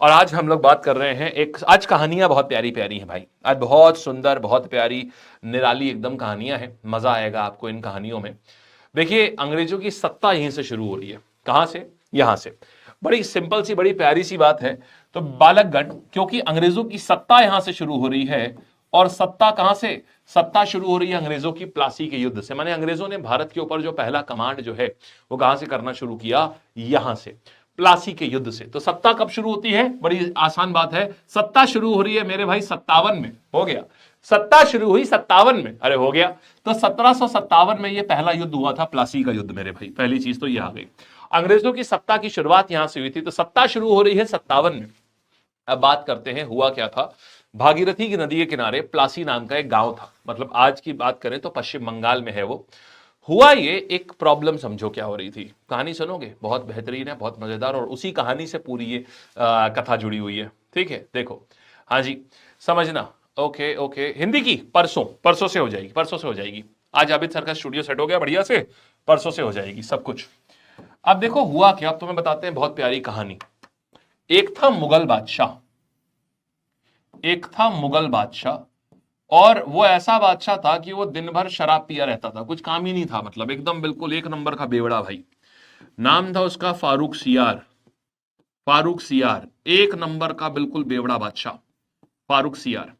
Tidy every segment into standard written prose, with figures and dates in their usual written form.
और आज हम लोग बात कर रहे हैं आज कहानियां बहुत प्यारी प्यारी हैं भाई। आज बहुत सुंदर, बहुत प्यारी, निराली एकदम कहानियां हैं। मजा आएगा आपको इन कहानियों में। देखिए, अंग्रेजों की सत्ता यहीं से शुरू हो रही है। कहां से? यहां से। बड़ी सिंपल सी, बड़ी प्यारी सी बात है। तो बालकगण, क्योंकि अंग्रेजों की सत्ता यहां से शुरू हो रही है। और सत्ता कहां से? सत्ता शुरू हो रही है अंग्रेजों की प्लासी के युद्ध से। माने अंग्रेजों ने भारत के ऊपर जो पहला कमांड जो है वो कहां से करना शुरू किया? यहां से, प्लासी के युद्ध से। तो सत्ता कब शुरू होती है? बड़ी आसान बात है। सत्ता शुरू हो रही है मेरे भाई 57 में। हो गया। सत्ता शुरू हुई 57 में। अरे हो गया। तो 1757 में यह पहला युद्ध हुआ था, प्लासी का युद्ध मेरे भाई। पहली चीज तो यह आ गई। अंग्रेजों की सत्ता की शुरुआत यहां से हुई थी। तो सत्ता शुरू हो रही है 57 में। अब बात करते हैं हुआ क्या था। भागीरथी की नदी के किनारे प्लासी नाम का एक गांव था। मतलब आज की बात करें तो पश्चिम बंगाल में है वो। हुआ ये, एक प्रॉब्लम समझो क्या हो रही थी। कहानी सुनोगे, बहुत बेहतरीन है, बहुत मजेदार, और उसी कहानी से पूरी ये कथा जुड़ी हुई है। ठीक है, देखो। हाँ जी, समझना। ओके ओके, हिंदी की परसों, परसों से हो जाएगी, परसों से हो जाएगी। आज आबिद सर का स्टूडियो सेट हो गया बढ़िया से, परसों से हो जाएगी सब कुछ। अब देखो हुआ क्या, अब तुम्हें बताते हैं बहुत प्यारी कहानी। एक था मुगल बादशाह, एक था मुगल बादशाह, और वो ऐसा बादशाह था कि वो दिन भर शराब पिया रहता था, कुछ काम ही नहीं था। मतलब एकदम बिल्कुल एक नंबर का बेवड़ा भाई। नाम था उसका फारूक सियार। फारूक सियार, एक नंबर का बिल्कुल बेवड़ा बादशाह, फारूक सियार।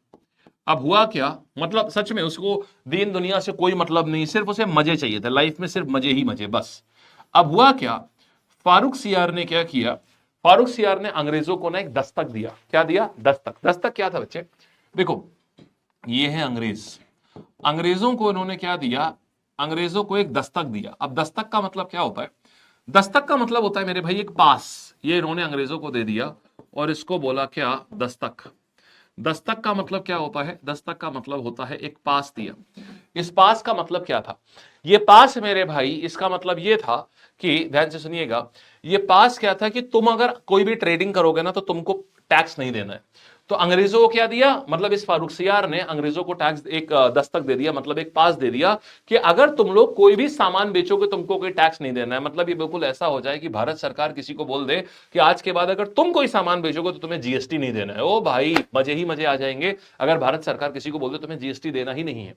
अब हुआ क्या, मतलब सच में उसको दीन दुनिया से कोई मतलब नहीं, सिर्फ उसे मजे चाहिए थे लाइफ में, सिर्फ मजे ही मजे बस। अब हुआ क्या, फारूक सियार ने क्या किया, फारूक सियार ने अंग्रेजों को ना एक दस्तक दिया। क्या दिया? दस्तक। दस्तक क्या था बच्चे? देखो, ये है अंग्रेज। अंग्रेजों को इन्होंने क्या दिया? अंग्रेजों को एक दस्तक दिया। अब दस्तक का मतलब क्या होता है? दस्तक का मतलब होता है मेरे भाई एक पास। ये इन्होंने अंग्रेजों को दे दिया और इसको बोला क्या? दस्तक। दस्तक का मतलब क्या होता है? दस्तक का मतलब होता है एक पास दिया। इस पास का मतलब क्या था? ये पास मेरे भाई, इसका मतलब ये था कि, ध्यान से सुनिएगा, ये पास क्या था कि तुम अगर कोई भी ट्रेडिंग करोगे ना तो तुमको टैक्स नहीं देना है। तो अंग्रेजों को क्या दिया? मतलब इस फारूक सियार ने अंग्रेजों को टैक्स, एक दस्तक दे दिया, मतलब एक पास दे दिया कि अगर तुम लोग कोई भी सामान बेचोगे तुमको कोई टैक्स नहीं देना है। मतलब ये बिल्कुल ऐसा हो जाए कि भारत सरकार किसी को बोल दे कि आज के बाद अगर तुम कोई सामान बेचोगे तो तुम्हें जीएसटी नहीं देना है। ओ भाई, मजे ही मजे आ जाएंगे अगर भारत सरकार किसी को बोल दे तुम्हें जीएसटी देना ही नहीं है।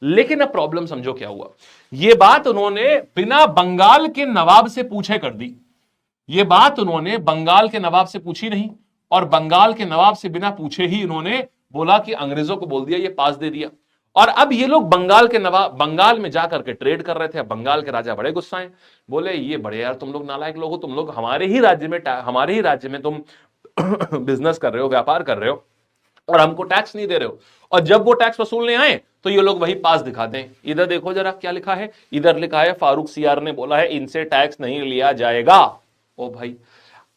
लेकिन अब प्रॉब्लम समझो क्या हुआ। यह बात उन्होंने बिना बंगाल के नवाब से पूछे कर दी। यह बात उन्होंने बंगाल के नवाब से पूछी नहीं, और बंगाल के नवाब से बिना पूछे ही इन्होंने बोला कि अंग्रेजों को बोल दिया, ये पास दे दिया। और अब ये लोग बंगाल के नवाब, बंगाल में जाकर के ट्रेड कर रहे थे। अब बंगाल के राजा बड़े गुस्साए, बोले ये बड़े यार तुम लोग नालायक लोग हो, तुम लोग हमारे ही राज्य में तुम बिजनेस कर रहे हो, व्यापार कर रहे हो, और हमको टैक्स नहीं दे रहे हो। और जब वो टैक्स वसूलने आए तो ये लोग वही पास दिखाते हैं। इधर देखो जरा क्या लिखा है। इधर लिखा है फारूक सियार ने बोला है इनसे टैक्स नहीं लिया जाएगा। ओ भाई,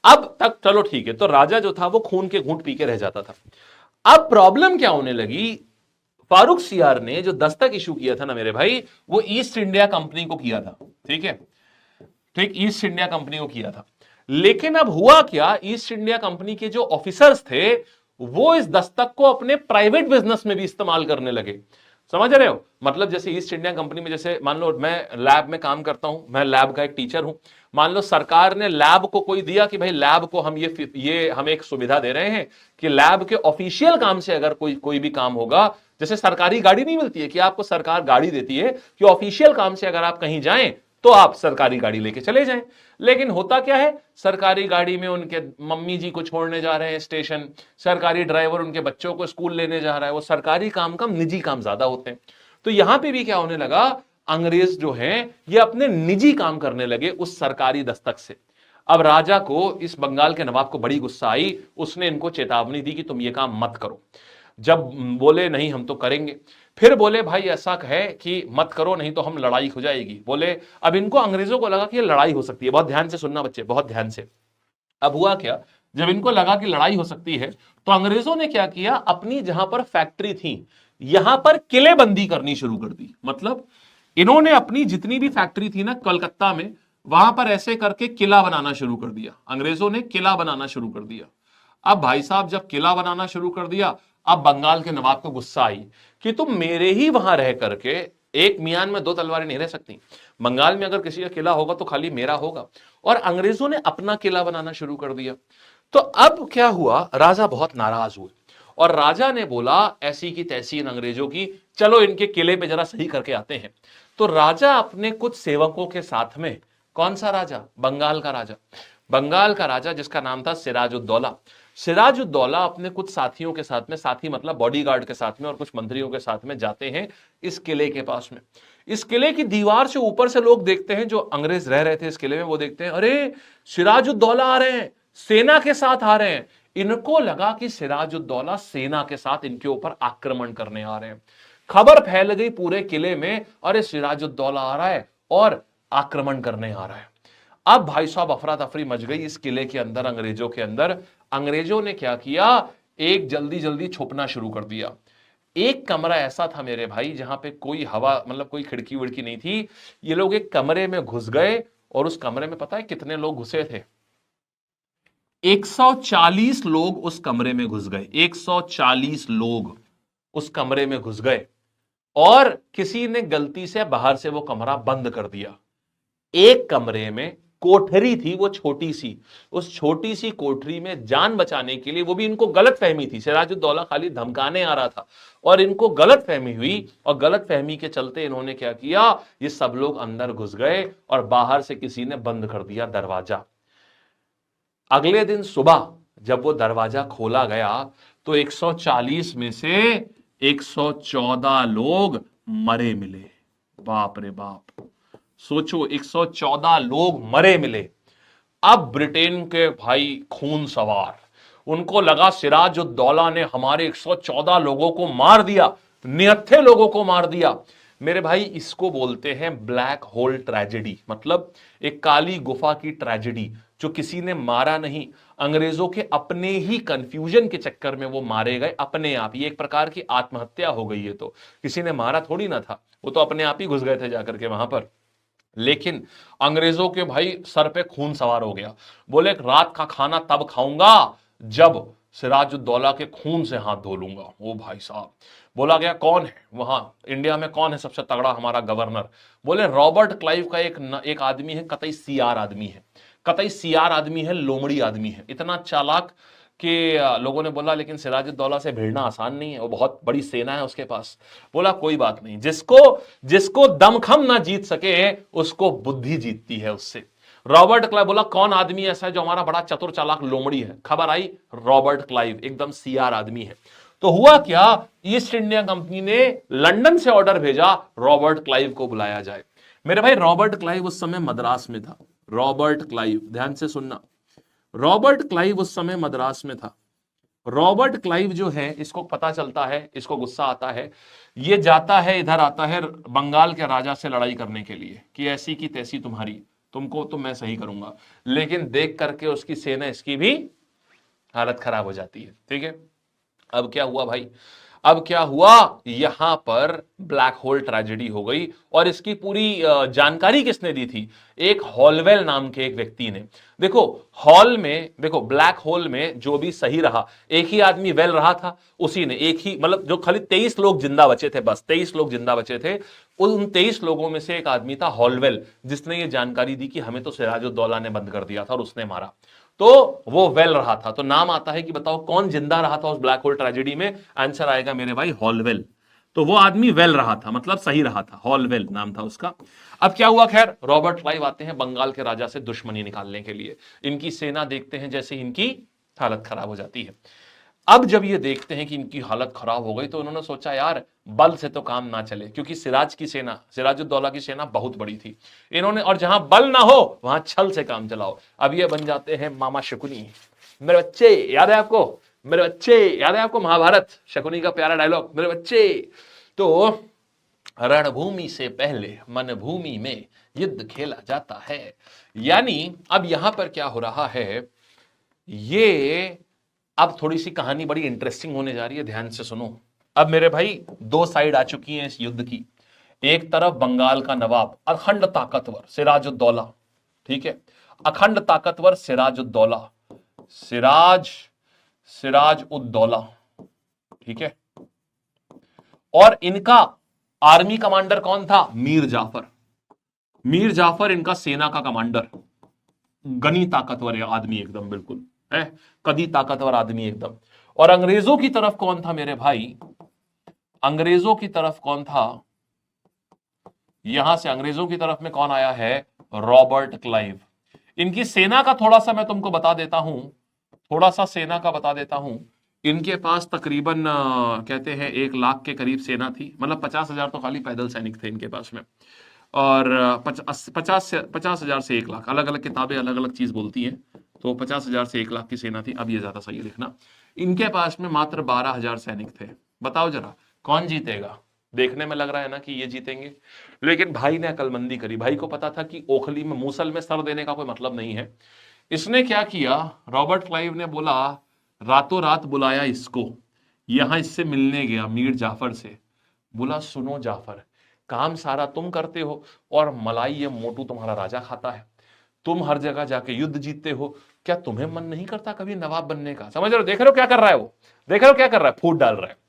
अब तक चलो ठीक है। तो राजा जो था वो खून के घूंट पी के रह जाता था। अब प्रॉब्लम क्या होने लगी, फारूक सियार ने जो दस्तक इशू किया था ना मेरे भाई, वो ईस्ट इंडिया कंपनी को किया था। ठीक है, ठीक, ईस्ट इंडिया कंपनी को किया था। लेकिन अब हुआ क्या, ईस्ट इंडिया कंपनी के जो ऑफिसर्स थे वो इस दस्तक को अपने प्राइवेट बिजनेस में भी इस्तेमाल करने लगे। समझ रहे हो? मतलब जैसे ईस्ट इंडिया कंपनी में, जैसे मान लो मैं लैब में काम करता हूं, मैं लैब का एक टीचर हूं। मान लो सरकार ने लैब को कोई दिया कि भाई लैब को हम ये हम एक सुविधा दे रहे हैं कि लैब के ऑफिशियल काम से अगर कोई भी काम होगा, जैसे सरकारी गाड़ी नहीं मिलती है कि आपको सरकार गाड़ी देती है कि ऑफिशियल काम से अगर आप कहीं जाएं तो आप सरकारी गाड़ी लेके चले जाएं। लेकिन होता क्या है, सरकारी गाड़ी में उनके मम्मी जी को छोड़ने जा रहे हैं स्टेशन, सरकारी ड्राइवर उनके बच्चों को स्कूल लेने जा रहा है। वो सरकारी काम कम, निजी काम ज्यादा होते हैं। तो यहां पे भी क्या होने लगा, अंग्रेज जो हैं ये अपने निजी काम करने लगे उस सरकारी दस्तक से। अब राजा को, इस बंगाल के नवाब को बड़ी गुस्सा आई। उसने इनको चेतावनी दी कि तुम ये काम मत करो। जब बोले नहीं हम तो करेंगे, फिर बोले भाई ऐसा है कि मत करो नहीं तो हम लड़ाई हो जाएगी। बोले, अब इनको अंग्रेजों को लगा कि ये लड़ाई हो सकती है। बहुत ध्यान से सुनना बच्चे, बहुत ध्यान से। अब हुआ क्या, जब इनको लगा कि लड़ाई हो सकती है तो अंग्रेजों ने क्या किया, अपनी जहां पर फैक्ट्री थी यहां पर किलेबंदी करनी शुरू कर दी। मतलब इन्होंने अपनी जितनी भी फैक्ट्री थी ना कलकत्ता में, वहां पर ऐसे करके किला बनाना शुरू कर दिया। अंग्रेजों ने किला बनाना शुरू कर दिया। अब भाई साहब जब किला बनाना शुरू कर दिया, अब बंगाल के नवाब को गुस्सा आई कि तुम मेरे ही वहां रह करके, एक मियान में दो तलवारें नहीं रह सकती। बंगाल में अगर किसी का किला होगा तो खाली मेरा होगा। और अंग्रेजों ने अपना किला बनाना शुरू कर दिया। तो अब क्या हुआ, राजा बहुत नाराज हुए और राजा ने बोला ऐसी की तैसी इन अंग्रेजों की, चलो इनके किले पे जरा सही करके आते हैं। तो राजा अपने कुछ सेवकों के साथ में, कौन सा राजा, बंगाल का राजा, बंगाल का राजा जिसका नाम था सिराजुद्दौला, सिराजुद्दौला अपने कुछ साथियों के साथ में, साथी मतलब बॉडीगार्ड के साथ में और कुछ मंत्रियों के साथ में जाते हैं इस किले के पास में। इस किले की दीवार से ऊपर से लोग देखते हैं, जो अंग्रेज रह रहे थे इस किले में, वो देखते हैं अरे सिराजुद्दौला आ रहे हैं, सेना के साथ आ रहे हैं। इनको लगा कि सिराजुद्दौला सेना के साथ इनके ऊपर आक्रमण करने आ रहे हैं। खबर फैल गई पूरे किले में, अरे सिराजुद्दौला आ रहा है और आक्रमण करने आ रहा है। अब भाई साहब अफरा तफरी मच गई इस किले के अंदर, अंग्रेजों के अंदर। अंग्रेजों ने क्या किया, एक जल्दी जल्दी छुपना शुरू कर दिया। एक कमरा ऐसा था मेरे भाई जहां पे कोई हवा, मतलब कोई खिड़की विड़की नहीं थी। ये लोग एक कमरे में घुस गए और उस कमरे में पता है कितने लोग घुसे थे, 140 लोग उस कमरे में घुस गए। 140 लोग उस कमरे में घुस गए और किसी ने गलती से बाहर से वो कमरा बंद कर दिया। एक कमरे में कोठरी थी, वो छोटी सी, उस छोटी सी कोठरी में जान बचाने के लिए, वो भी इनको गलत फहमी थी, सिराजुद्दौला खाली धमकाने आ रहा था और इनको गलत फहमी हुई और गलत फहमी के चलते इन्होंने क्या किया, ये सब लोग अंदर घुस गए और बाहर से किसी ने बंद कर दिया दरवाजा। अगले दिन सुबह जब वो दरवाजा खोला गया तो 140 में से 114 लोग मरे मिले। बाप रे बाप, सोचो 114 लोग मरे मिले। अब ब्रिटेन के भाई खून सवार, उनको लगा सिराजुद्दौला ने हमारे 114 लोगों को मार दिया, निहत्थे लोगों को मार दिया। मेरे भाई इसको बोलते हैं ब्लैक होल ट्रेजेडी, मतलब एक काली गुफा की ट्रेजेडी, जो किसी ने मारा नहीं, अंग्रेजों के अपने ही कंफ्यूजन के चक्कर में वो मारे गए अपने आप। ये एक प्रकार की आत्महत्या हो गई है, तो किसी ने मारा थोड़ी ना था, वो तो अपने आप ही घुस गए थे जाकर के वहां पर। लेकिन अंग्रेजों के भाई सर पे खून सवार हो गया। बोले रात का खाना तब खाऊंगा जब सिराजुद्दौला के खून से हाथ धो लूंगा। ओ भाई साहब, बोला गया कौन है वहां इंडिया में, कौन है सबसे तगड़ा हमारा गवर्नर। बोले रॉबर्ट क्लाइव का एक आदमी है, कतई सीआर आदमी है, कतई सीआर आदमी है, लोमड़ी आदमी है, इतना चालाक कि लोगों ने बोला लेकिन सिराजुद्दौला से भिड़ना आसान नहीं है, वो बहुत बड़ी सेना है उसके पास। बोला कोई बात नहीं, जिसको दमखम ना जीत सके उसको बुद्धि जीतती है उससे। रॉबर्ट क्लाइव, बोला कौन आदमी ऐसा है जो हमारा बड़ा चतुर चालाक लोमड़ी है। खबर आई रॉबर्ट क्लाइव एकदम सीआर आदमी है। तो हुआ क्या, ईस्ट इंडिया कंपनी ने लंदन से ऑर्डर भेजा रॉबर्ट क्लाइव को बुलाया जाए। मेरे भाई रॉबर्ट क्लाइव उस समय मद्रास में था। रॉबर्ट क्लाइव, ध्यान से सुनना, रॉबर्ट क्लाइव उस समय मद्रास में था। रॉबर्ट क्लाइव जो है, इसको पता चलता है, इसको गुस्सा आता है, ये जाता है इधर आता है बंगाल के राजा से लड़ाई करने के लिए कि ऐसी की तैसी तुम्हारी, तुमको तो मैं सही करूंगा। लेकिन देख करके उसकी सेना, इसकी भी हालत खराब हो जाती है। ठीक है, अब क्या हुआ भाई, अब क्या हुआ, यहां पर ब्लैक होल ट्रेजेडी हो गई। और इसकी पूरी जानकारी किसने दी थी, एक हॉलवेल नाम के एक व्यक्ति ने। देखो हॉल में, देखो ब्लैक होल में जो भी सही रहा, एक ही आदमी वेल रहा था, उसी ने एक ही, मतलब जो खाली 23 लोग जिंदा बचे थे, बस 23 लोग जिंदा बचे थे, उन 23 लोगों में से एक आदमी था हॉलवेल, जिसने ये जानकारी दी कि हमें तो सिराजुद्दौला ने बंद कर दिया था और उसने मारा। तो वो वेल रहा था। तो नाम आता है कि बताओ कौन जिंदा रहा था उस ब्लैक होल ट्रेजेडी में, आंसर आएगा मेरे भाई हॉलवेल। तो वो आदमी वेल रहा था, मतलब सही रहा था, हॉलवेल नाम था उसका। अब क्या हुआ, खैर रॉबर्ट क्लाइव आते हैं बंगाल के राजा से दुश्मनी निकालने के लिए। इनकी सेना देखते हैं जैसे इनकी हालत खराब हो जाती है। अब जब ये देखते हैं कि इनकी हालत खराब हो गई तो उन्होंने सोचा यार बल से तो काम ना चले, क्योंकि सिराजुद्दौला की सेना बहुत बड़ी थी। इन्होंने, और जहां बल ना हो वहां छल से काम चलाओ। अब ये बन जाते हैं मामा शकुनी। मेरे बच्चे याद है आपको, मेरे बच्चे याद है आपको, महाभारत शकुनी का प्यारा डायलॉग, मेरे बच्चे। तो रणभूमि से पहले मन भूमि में युद्ध खेला जाता है। यानी अब यहां पर क्या हो रहा है, ये अब थोड़ी सी कहानी बड़ी इंटरेस्टिंग होने जा रही है, ध्यान से सुनो। अब मेरे भाई दो साइड आ चुकी हैं इस युद्ध की। एक तरफ बंगाल का नवाब अखंड ताकतवर सिराजुद्दौला, ठीक है, अखंड ताकतवर सिराजुद्दौला, सिराज उद्दौला, ठीक है। और इनका आर्मी कमांडर कौन था, मीर जाफर। मीर जाफर इनका सेना का कमांडर, गनी ताकतवर आदमी एकदम बिल्कुल, है, कदी ताकतवर आदमी एकदम। और अंग्रेजों की तरफ कौन था मेरे भाई, अंग्रेजों की तरफ कौन था, यहां से अंग्रेजों की तरफ में कौन आया है, रॉबर्ट क्लाइव। इनकी सेना का थोड़ा सा मैं तुमको बता देता हूं, थोड़ा सा सेना का बता देता हूं। इनके पास तकरीबन कहते हैं 1 लाख के करीब सेना थी, मतलब 50,000 तो खाली पैदल सैनिक थे इनके पास में, और 50,000 से 1 लाख, अलग अलग किताबें अलग अलग चीज बोलती हैं, तो 50,000 से 1 लाख की सेना थी। अब ये ज्यादा सही है लिखना। इनके पास में मात्र 12,000 सैनिक थे। बताओ जरा कौन जीतेगा, देखने में लग रहा है ना कि ये जीतेंगे, लेकिन भाई ने अकलमंदी करी। भाई को पता था कि ओखली में मूसल में सर देने का कोई मतलब नहीं है। इसने क्या किया, रॉबर्ट क्लाइव ने बोला, रातों रात बुलाया इसको, यहां इससे मिलने गया मीर जाफर से। बोला सुनो जाफर, काम सारा तुम करते हो और मलाई ये मोटू तुम्हारा राजा खाता है, तुम हर जगह जाके युद्ध जीतते हो, क्या तुम्हें मन नहीं करता कभी नवाब बनने का? समझ रहे हो, देख रहे हो क्या कर रहा है वो, देख रहे हो क्या कर रहा है, फूट डाल रहा है।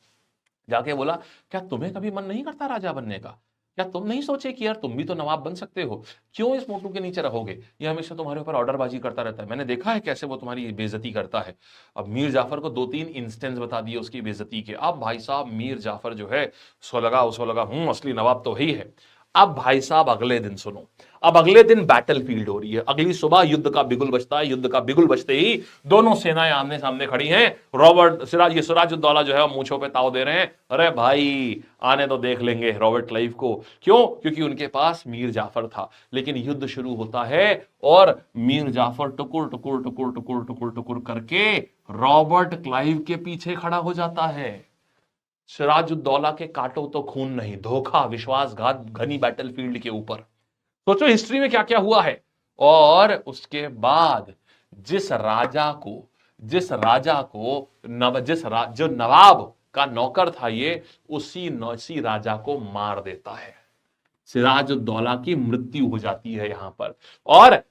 जाके बोला क्या तुम्हें कभी मन नहीं करता राजा बनने का? क्या तुम नहीं सोचे कि यार तुम भी तो नवाब बन सकते हो? क्यों इस मोटू के नीचे रहोगे? ये हमेशा तुम्हारे ऊपर ऑर्डरबाजी करता रहता है, मैंने देखा है कैसे वो तुम्हारी बेइज्जती करता है। अब मीर जाफर को 2-3 इंस्टेंस बता दिए उसकी बेइज्जती के। अब भाई साहब मीर जाफर जो है उसको लगा असली नवाब तो वही है। अब भाई साहब अगले दिन सुनो, अब अगले दिन बैटल फील्ड हो रही है, अगली सुबह युद्ध का बिगुल बजता है। युद्ध का बिगुल बजते ही दोनों सेनाएं आमने सामने खड़ी हैं। रॉबर्ट सिराजुद्दौला जो है वो मूंछों पे ताव दे रहे हैं, अरे भाई आने तो देख लेंगे रॉबर्ट क्लाइव को। क्यों? क्योंकि उनके पास मीर जाफर था। लेकिन युद्ध शुरू होता है और मीर जाफर टुकुर टुकुर टुकुर टुकुर टुकुर टुकुर करके रॉबर्ट क्लाइव के पीछे खड़ा हो जाता है। सिराजुद्दौला के काटो तो खून नहीं, धोखा, विश्वासघात घनी बैटलफील्ड के ऊपर। सोचो हिस्ट्री में क्या क्या हुआ है। और उसके बाद जिस राजा को जो नवाब का नौकर था ये, उसी राजा को मार देता है। सिराजुद्दौला की मृत्यु हो जाती है यहां पर। और अब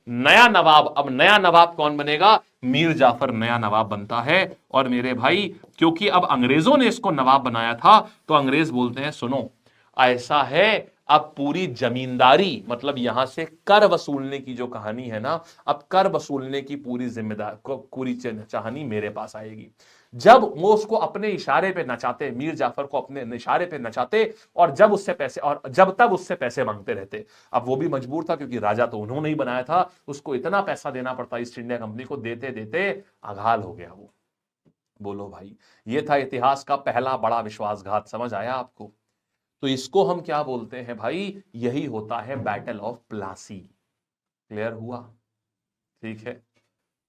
नया नवाब कौन बनेगा? मीर जाफर नया नवाब बनता है। और मेरे भाई क्योंकि अब अंग्रेजों ने इसको नवाब बनाया था, तो अंग्रेज बोलते हैं सुनो ऐसा है, अब पूरी जमींदारी, मतलब यहां से कर वसूलने की जो कहानी है ना, अब कर वसूलने की पूरी पूरी कहानी मेरे पास आएगी। जब वो उसको अपने इशारे पे नचाते, मीर जाफर को अपने इशारे पे नचाते, और जब तब उससे पैसे मांगते रहते। अब वो भी मजबूर था क्योंकि राजा तो उन्होंने ही बनाया था, उसको इतना पैसा देना पड़ता ईस्ट इंडिया कंपनी को, देते देते अघाल हो गया वो। बोलो भाई, ये था इतिहास का पहला बड़ा विश्वासघात। समझ आया आपको? तो इसको हम क्या बोलते हैं भाई? यही होता है बैटल ऑफ प्लासी। क्लियर हुआ? ठीक है,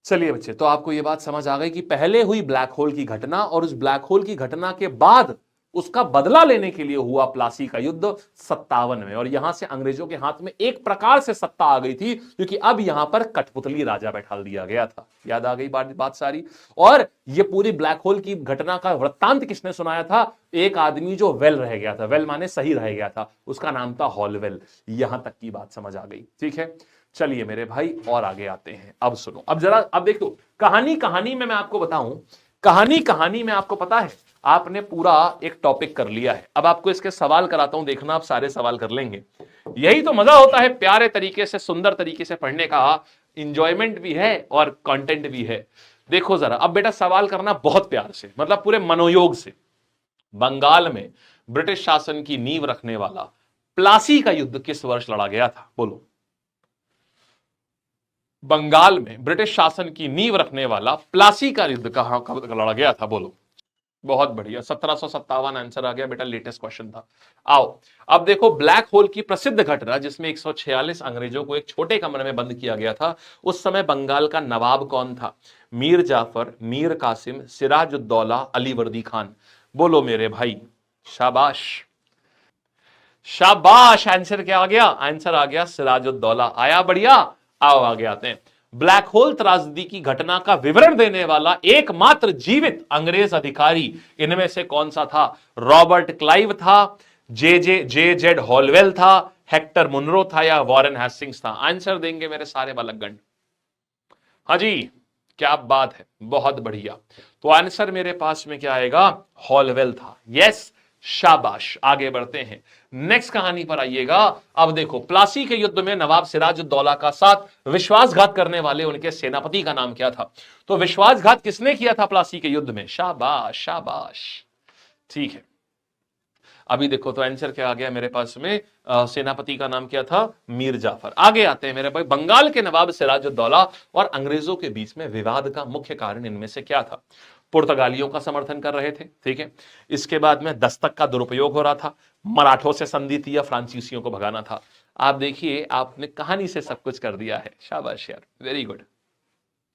चलिए बच्चे, तो आपको यह बात समझ आ गई कि पहले हुई ब्लैक होल की घटना, और उस ब्लैक होल की घटना के बाद उसका बदला लेने के लिए हुआ प्लासी का युद्ध 57 में। और यहां से अंग्रेजों के हाथ में एक प्रकार से सत्ता आ गई थी, क्योंकि अब यहां पर कठपुतली राजा बैठा दिया गया था। याद आ गई बात सारी। और ये पूरी ब्लैक होल की घटना का वृत्तांत किसने सुनाया था? एक आदमी जो वेल रह गया था, वेल माने सही रह गया था, उसका नाम था हॉलवेल। यहां तक की बात समझ आ गई? ठीक है, चलिए मेरे भाई और आगे आते हैं। अब सुनो, अब देखो, कहानी में मैं आपको बताऊं, कहानी में आपको पता है आपने पूरा एक टॉपिक कर लिया है। अब आपको इसके सवाल कराता हूं, देखना आप सारे सवाल कर लेंगे। यही तो मजा होता है प्यारे तरीके से, सुंदर तरीके से पढ़ने का। इंजॉयमेंट भी है और कंटेंट भी है। देखो जरा, अब बेटा सवाल करना बहुत प्यार से, मतलब पूरे मनोयोग से। बंगाल में ब्रिटिश शासन की नींव रखने वाला प्लासी का युद्ध किस वर्ष लड़ा गया था? बोलो। बंगाल में ब्रिटिश शासन की नींव रखने वाला प्लासी का युद्ध कब लड़ा गया था? बोलो। बहुत बढ़िया, 1757 आंसर आ गया बेटा, लेटेस्ट क्वेश्चन था। आओ अब देखो, ब्लैक होल की प्रसिद्ध घटना जिसमें 146 अंग्रेजों को एक छोटे कमरे में बंद किया गया था, उस समय बंगाल का नवाब कौन था? मीर जाफर, मीर कासिम, सिराजुद्दौला, अली वर्दी खान। बोलो मेरे भाई। शाबाश शाबाश, आंसर क्या आ गया? आंसर आ गया सिराजुद्दौला। आया बढ़िया। आओ आगे आते हैं। ब्लैक होल त्रासदी की घटना का विवरण देने वाला एकमात्र जीवित अंग्रेज अधिकारी इनमें से कौन सा था? रॉबर्ट क्लाइव था, जे जेड हॉलवेल था, हेक्टर मुनरो था, या वॉरेन हेस्टिंग्स था? आंसर देंगे मेरे सारे बालकगण। हाँ जी, क्या बात है, बहुत बढ़िया। तो आंसर मेरे पास में क्या आएगा? हॉलवेल था। यस, शाबाश, आगे बढ़ते हैं नेक्स्ट कहानी पर आइएगा। अब देखो, प्लासी के युद्ध में नवाब सिराजुद्दौला का साथ विश्वासघात करने वाले उनके सेनापति का नाम क्या था? तो विश्वासघात किसने किया था प्लासी के युद्ध में? शाबाश शाबाश, ठीक है। अभी देखो तो आंसर क्या आ गया मेरे पास में, सेनापति का नाम क्या था? मीर जाफर। आगे आते हैं मेरे भाई, बंगाल के नवाब सिराजुद्दौला और अंग्रेजों के बीच में विवाद का मुख्य कारण इनमें से क्या था? पुर्तगालियों का समर्थन कर रहे थे, ठीक है। इसके बाद में दस्तक का दुरुपयोग हो रहा था, मराठों से संधि थी या फ्रांसीसियों को भगाना था? आप देखिए, आपने कहानी से सब कुछ कर दिया है, शाबाश यार, वेरी गुड।